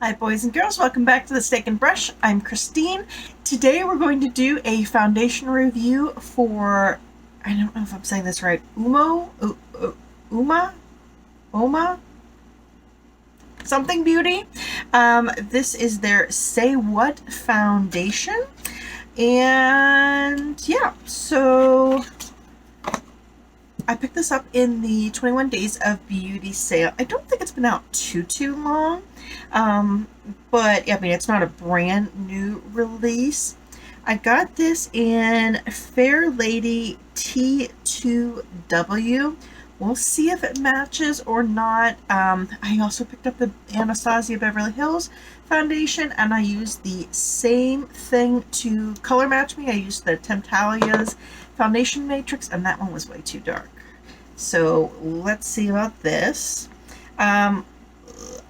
Hi boys and girls, welcome back to the Steak and Brush. I'm Christine. Today we're going to do a foundation review for, I don't know if I'm saying this right, Uoma? Something Beauty. This is their Say What foundation. And yeah, so I picked this up in the 21 Days of Beauty sale. I don't think it's been out too long, but I mean, it's not a brand new release. I got this in Fair Lady T2W. We'll see if it matches or not. I also picked up the Anastasia Beverly Hills foundation, and I used the same thing to color match me. I used the Temptalia's foundation matrix, and that one was way too dark. So let's see about this.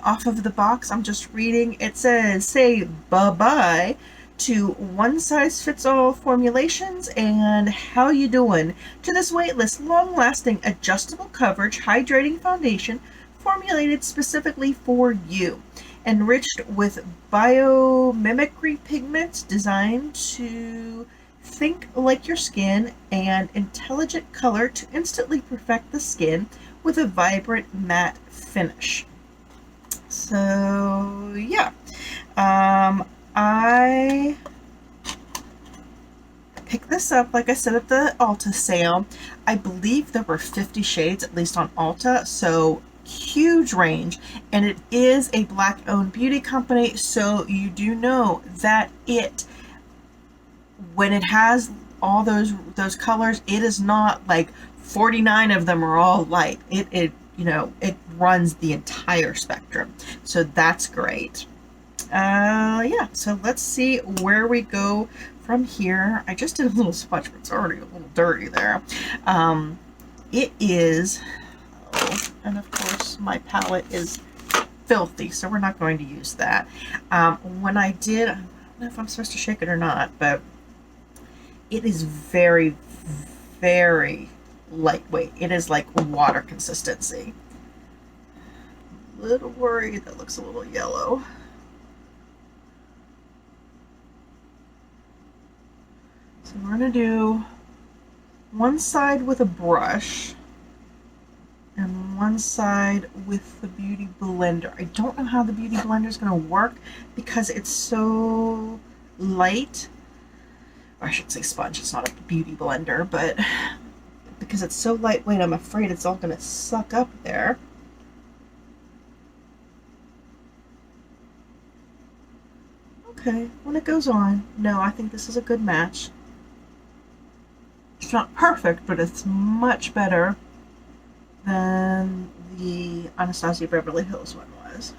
Off of the box, I'm just reading. It says, say bye-bye to one-size-fits-all formulations and how you doing to this weightless, long-lasting, adjustable coverage hydrating foundation formulated specifically for you, enriched with biomimicry pigments designed to think like your skin and intelligent color to instantly perfect the skin with a vibrant matte finish. So yeah, I picked this up, like I said, at the Ulta sale. I believe there were 50 shades, at least on Ulta, so huge range. And it is a Black owned beauty company, so you do know that when it has all those colors, it is not like 49 of them are all light. It runs the entire spectrum, so that's great. Yeah, so let's see where we go from here. I just did a little swatch, but it's already a little dirty there. It is, and of course my palette is filthy, so we're not going to use that. When I did, I don't know if I'm supposed to shake it or not, but it is very, very lightweight. It is like water consistency. A little worried that looks a little yellow. So we're going to do one side with a brush and one side with the Beauty Blender. I don't know how the Beauty Blender is going to work because it's so light. Or I should say sponge, it's not a Beauty Blender, but because it's so lightweight, I'm afraid it's all going to suck up there. Okay, when it goes on, no, I think this is a good match. It's not perfect, but it's much better than the Anastasia Beverly Hills one was.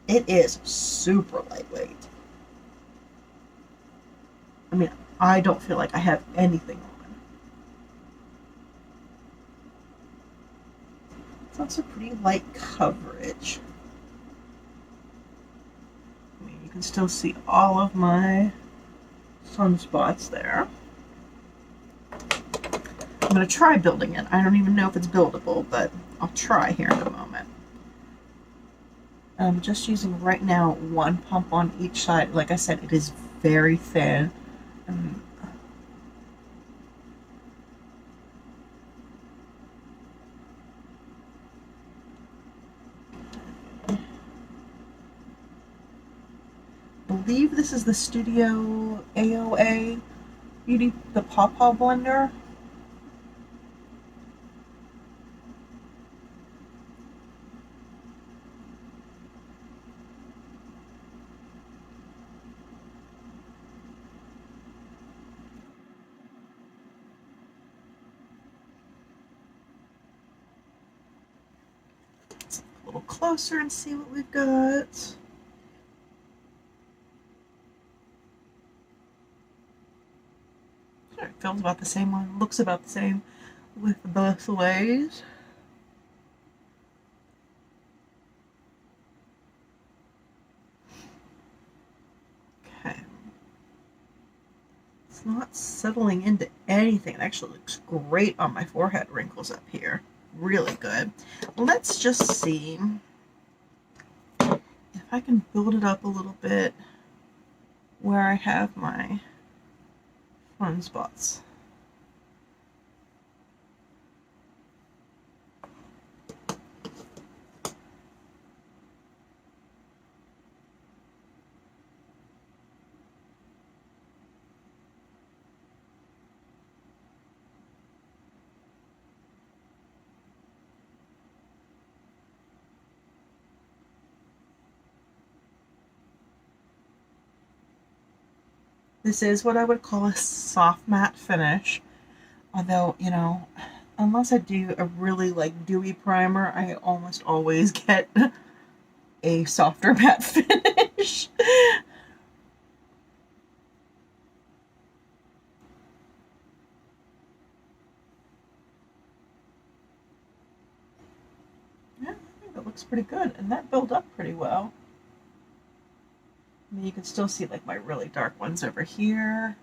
It is super lightweight. I mean, I don't feel like I have anything on. It's also pretty light coverage. I mean, you can still see all of my sunspots there. I'm going to try building it. I don't even know if it's buildable, but I'll try here in a moment. I'm just using right now one pump on each side. Like I said, it is very thin. I believe this is the Studio AOA Beauty, the Pawpaw Blender. Let's look a little closer and see what we've got. It feels about the same one, looks about the same with both ways. Okay. It's not settling into anything. It actually looks great on my forehead wrinkles up here. really good. Let's just see if I can build it up a little bit where I have my fun spots. This is what I would call a soft matte finish. Although, you know, unless I do a really like dewy primer, I almost always get a softer matte finish. Yeah, I think that looks pretty good, and that built up pretty well. I mean, you can still see like my really dark ones over here.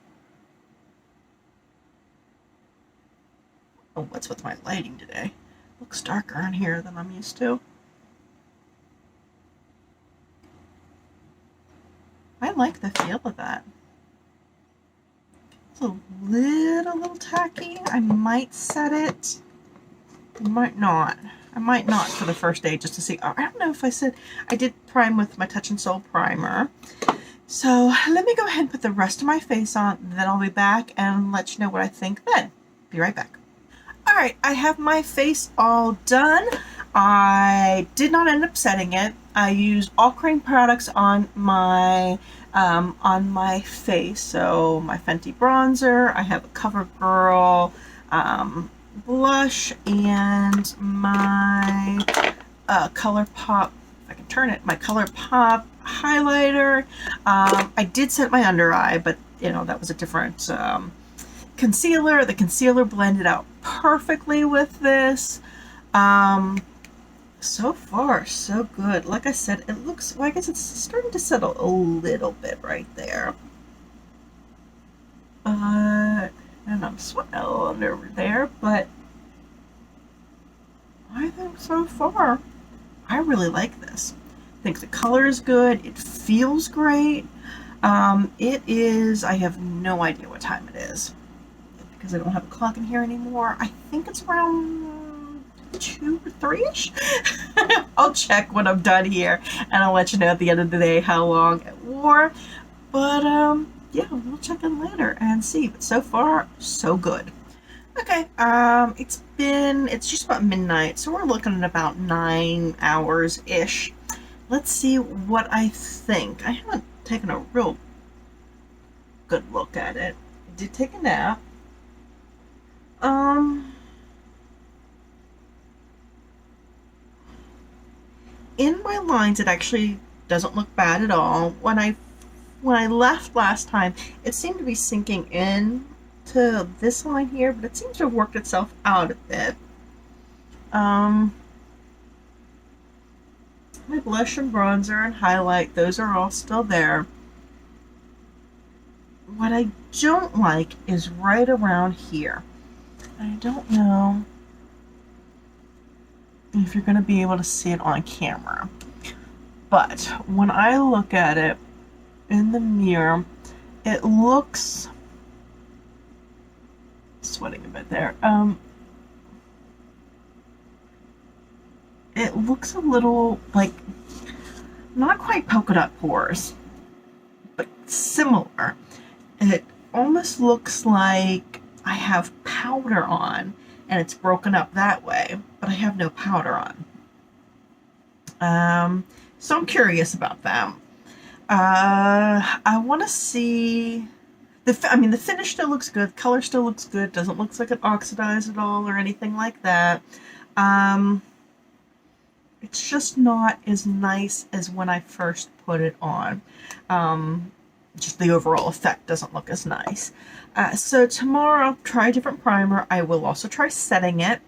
Oh, what's with my lighting today? Looks darker in here than I'm used to. I like the feel of that. It's a little tacky. I might set it. I might not. I might not for the first day just to see. I don't know if I said I did prime with my Touch and Soul primer. So let me go ahead and put the rest of my face on, then I'll be back and let you know what I think then. Be right back. Alright, I have my face all done. I did not end up setting it. I used all cream products on my face. So my Fenty bronzer, I have a CoverGirl blush, and my ColourPop, if I can turn it, my ColourPop highlighter. I did set my under eye, but you know, that was a different concealer. The concealer blended out perfectly with this. So far, so good. Like I said, it looks, well, I guess it's starting to settle a little bit right there. And I'm swelling over there, but I think so far, I really like this. I think the color is good. It feels great. It is, I have no idea what time it is because I don't have a clock in here anymore. I think it's around 2 or 3-ish. I'll check when I'm done here and I'll let you know at the end of the day how long it wore. But yeah, we'll check in later and see. But so far, so good. Okay, it's just about midnight, so we're looking at about 9 hours-ish. Let's see what I think. I haven't taken a real good look at it. I did take a nap. In my lines, it actually doesn't look bad at all. When I left last time, it seemed to be sinking in to this line here, but it seems to have worked itself out a bit. My blush and bronzer and highlight, those are all still there. What I don't like is right around here. I don't know if you're going to be able to see it on camera, but when I look at it in the mirror, it looks, sweating a bit there, it looks a little like, not quite polka dot pores, but similar. It almost looks like I have powder on and it's broken up that way, but I have no powder on. So I'm curious about that. I want to see the finish still looks good, color still looks good, doesn't look like it oxidized at all or anything like that. It's just not as nice as when I first put it on. Just the overall effect doesn't look as nice. So tomorrow I'll try a different primer. I will also try setting it,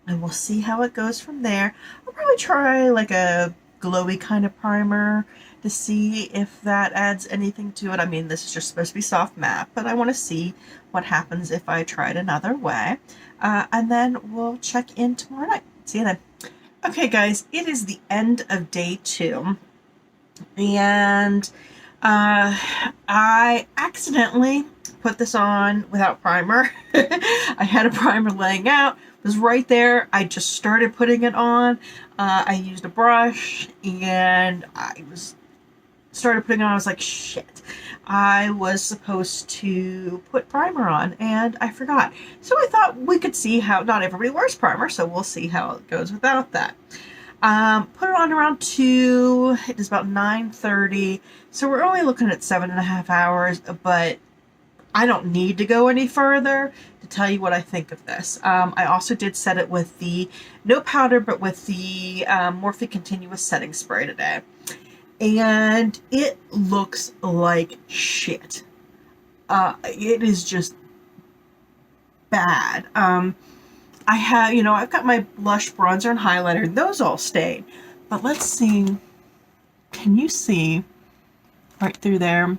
and we'll see how it goes from there. I'll probably try like a glowy kind of primer to see if that adds anything to it. I mean, this is just supposed to be soft matte, but I want to see what happens if I try it another way. And then we'll check in tomorrow night. See you then. Okay, guys, it is the end of day 2. And I accidentally put this on without primer. I had a primer laying out, it was right there. I just started putting it on. I used a brush and started putting it on. I was like, shit, I was supposed to put primer on and I forgot. So I thought we could see how, not everybody wears primer, so we'll see how it goes without that. Put it on around 2. It is about 9:30. So we're only looking at 7.5 hours, but I don't need to go any further to tell you what I think of this. I also did set it with the, no powder, but with the Morphe Continuous Setting Spray today. And it looks like shit. It is just bad. I have, I've got my blush, bronzer, and highlighter. Those all stayed. But let's see. Can you see right through there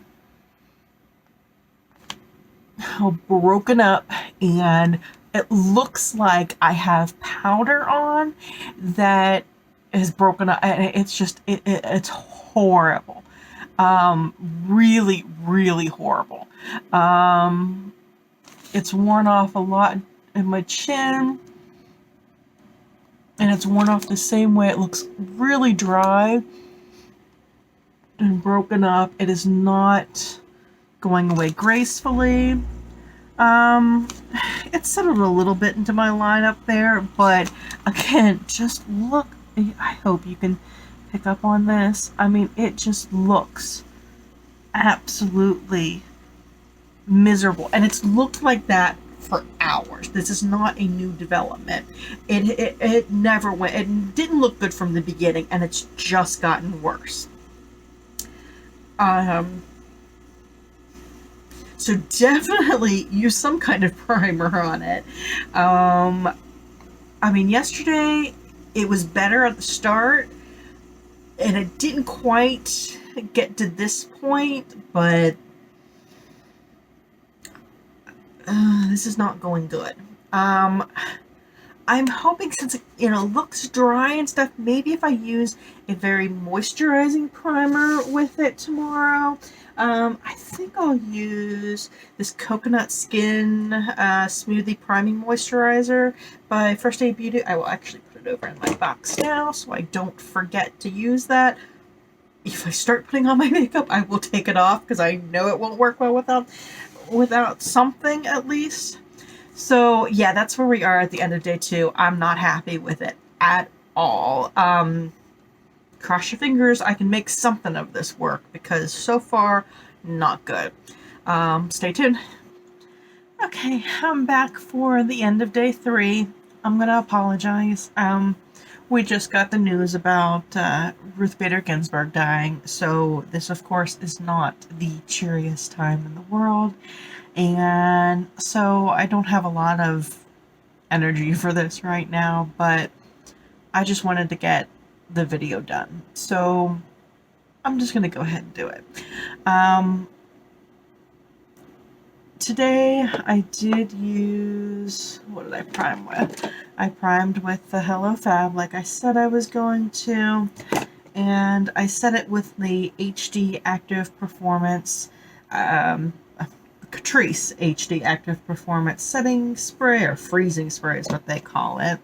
how broken up, and it looks like I have powder on that is broken up, and it's just, it's horrible. Really, really horrible. It's worn off a lot in my chin, and it's worn off the same way. It looks really dry and broken up. It is not going away gracefully. It settled a little bit into my line up there, but again, just look. I hope you can pick up on this. I mean, it just looks absolutely miserable, and it's looked like that for hours. This is not a new development. It never went. It didn't look good from the beginning, and it's just gotten worse. So definitely use some kind of primer on it. I mean, yesterday it was better at the start, and it didn't quite get to this point, but this is not going good. I'm hoping, since it, looks dry and stuff, maybe if I use a very moisturizing primer with it tomorrow. I think I'll use this Coconut Skin Smoothie Priming Moisturizer by First Aid Beauty. I will actually put it over in my box now so I don't forget to use that. If I start putting on my makeup, I will take it off because I know it won't work well without something at least. So yeah, that's where we are at the end of day 2. I'm not happy with it at all. Cross your fingers I can make something of this work, because so far, not good. Stay tuned. Okay, I'm back for the end of day 3. I'm gonna apologize. We just got the news about Ruth Bader Ginsburg dying, so this of course is not the cheeriest time in the world, and so I don't have a lot of energy for this right now, but I just wanted to get the video done, so I'm just gonna go ahead and do it. Today I did use, what did I prime with? I primed with the Hello Fab like I said I was going to, and I set it with the HD Active Performance, Catrice HD Active Performance Setting Spray, or Freezing Spray is what they call it.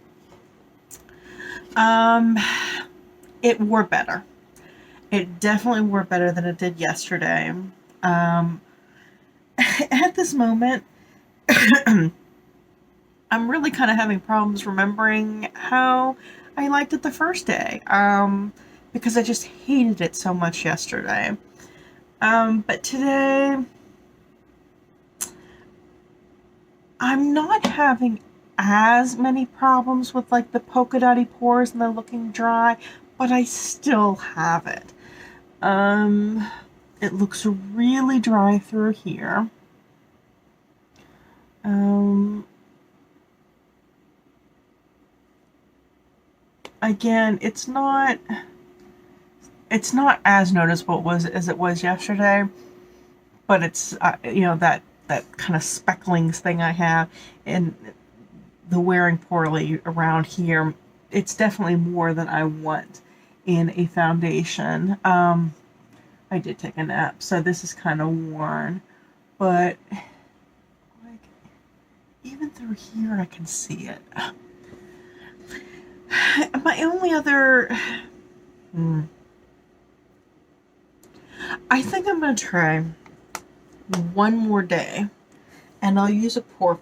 It wore better. It definitely wore better than it did yesterday. At this moment, I'm really kind of having problems remembering how I liked it the first day, because I just hated it so much yesterday. But today, I'm not having as many problems with like the polka dotty pores and the looking dry, but I still have it. It looks really dry through here. Again, it's not it's not as noticeable as it was yesterday, but it's, you know, that kind of specklings thing I have and the wearing poorly around here. It's definitely more than I want in a foundation. I did take a nap, so this is kind of worn, but like even through here I can see it. My only other, I think I'm going to try one more day, and I'll use a pore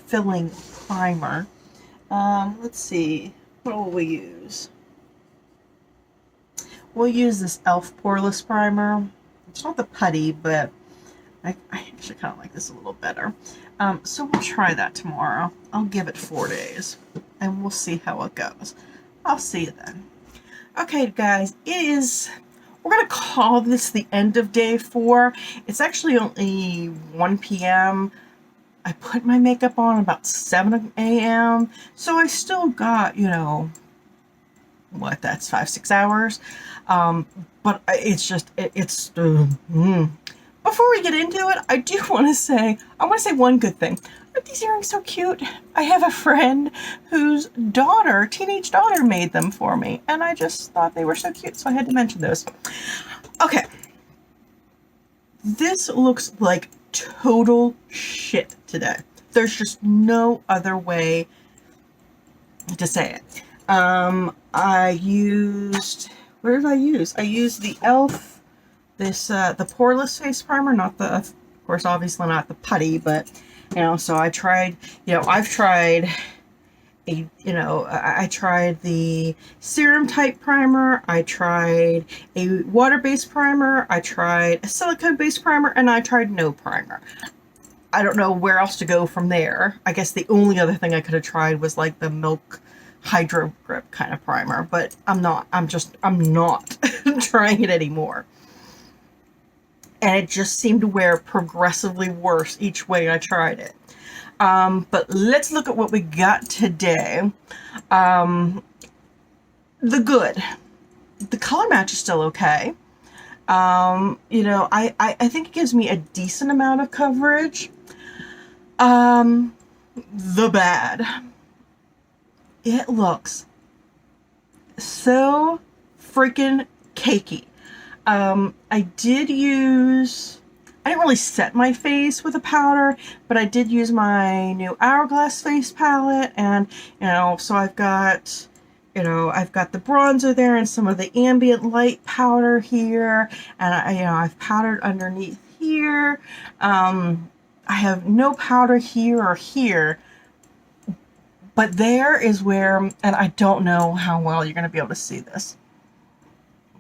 filling primer. Let's see, what will we use? We'll use this e.l.f. Poreless Primer. It's not the putty, but I actually kind of like this a little better. So we'll try that tomorrow. I'll give it 4 days, and we'll see how it goes. I'll see you then. Okay, guys, we're going to call this the end of day 4. It's actually only 1 p.m. I put my makeup on about 7 a.m. So I still got, you know, what, that's 5-6 hours. But it's just, Before we get into it, I do want to say one good thing. Aren't these earrings so cute? I have a friend whose teenage daughter made them for me, and I just thought they were so cute, so I had to mention those. Okay. This looks like total shit today. There's just no other way to say it. I used, what did I use? I used the e.l.f. The Poreless face primer, not the, of course, obviously not the putty, but, you know, so I tried, you know, I've tried I tried the serum type primer, I tried a water-based primer, I tried a silicone-based primer, and I tried no primer. I don't know where else to go from there. I guess the only other thing I could have tried was like the Milk Hydro Grip kind of primer, but I'm not trying it anymore. And it just seemed to wear progressively worse each way I tried it. But let's look at what we got today. The color match is still okay. You know, I think it gives me a decent amount of coverage. The bad. It looks so freaking cakey. I didn't really set my face with a powder, but I did use my new Hourglass face palette, and, you know, so I've got the bronzer there and some of the Ambient light powder here, and I've powdered underneath here. I have no powder here or here, but there is where, and I don't know how well you're going to be able to see this.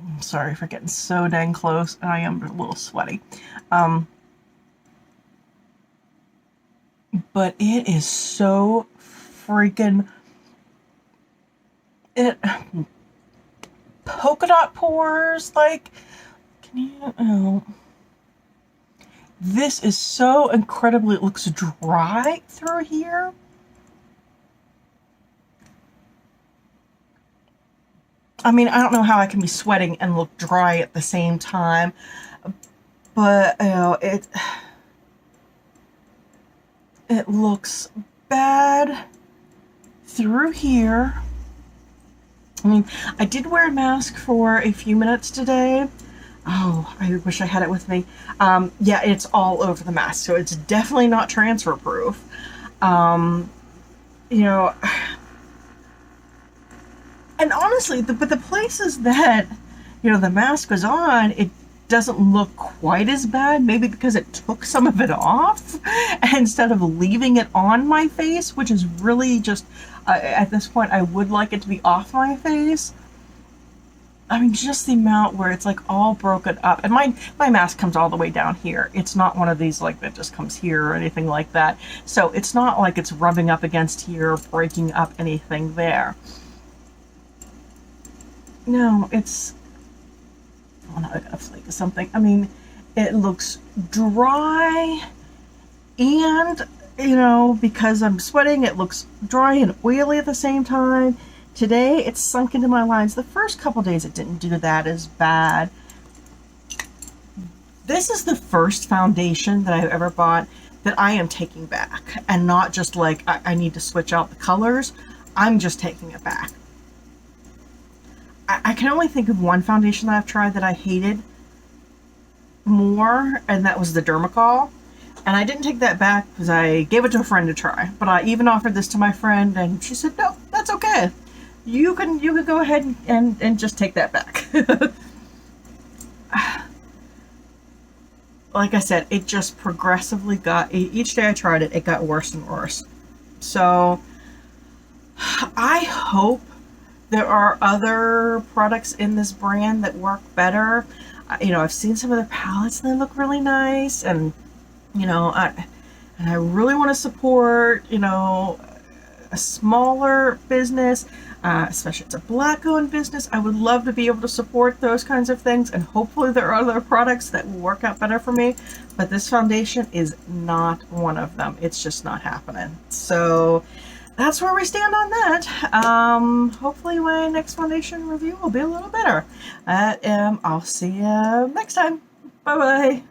I'm sorry for getting so dang close, and I am a little sweaty. But it is so freaking, polka dot pores, like, this is so incredibly, it looks dry through here. I mean, I don't know how I can be sweating and look dry at the same time, but, you know, it looks bad through here. I mean, I did wear a mask for a few minutes today. Oh, I wish I had it with me. Yeah, it's all over the mask, so it's definitely not transfer proof. You know, and honestly, but the places that, you know, the mask was on, it doesn't look quite as bad, maybe because it took some of it off instead of leaving it on my face, which is really just, at this point, I would like it to be off my face. I mean, just the amount where it's like all broken up, and my mask comes all the way down here. It's not one of these like that just comes here or anything like that. So it's not like it's rubbing up against here, breaking up anything there. No, it's, oh no, I got a flake of something. I mean, it looks dry, and, you know, because I'm sweating, it looks dry and oily at the same time. Today it's sunk into my lines. The first couple days it didn't do that as bad. This is the first foundation that I've ever bought that I am taking back, and not just like I need to switch out the colors. I'm just taking it back. I can only think of one foundation that I've tried that I hated more, and that was the Dermacol. And I didn't take that back because I gave it to a friend to try. But I even offered this to my friend, and she said, "No, that's okay. You can go ahead and just take that back." Like I said, it just progressively got, each day I tried it, it got worse and worse. So I hope there are other products in this brand that work better. You know, I've seen some of their palettes and they look really nice, and you know, I really want to support, you know, a smaller business, especially it's a Black-owned business. I would love to be able to support those kinds of things, and hopefully there are other products that will work out better for me. But this foundation is not one of them. It's just not happening. So that's where we stand on that. Hopefully my next foundation review will be a little better. I'll see you next time. Bye bye.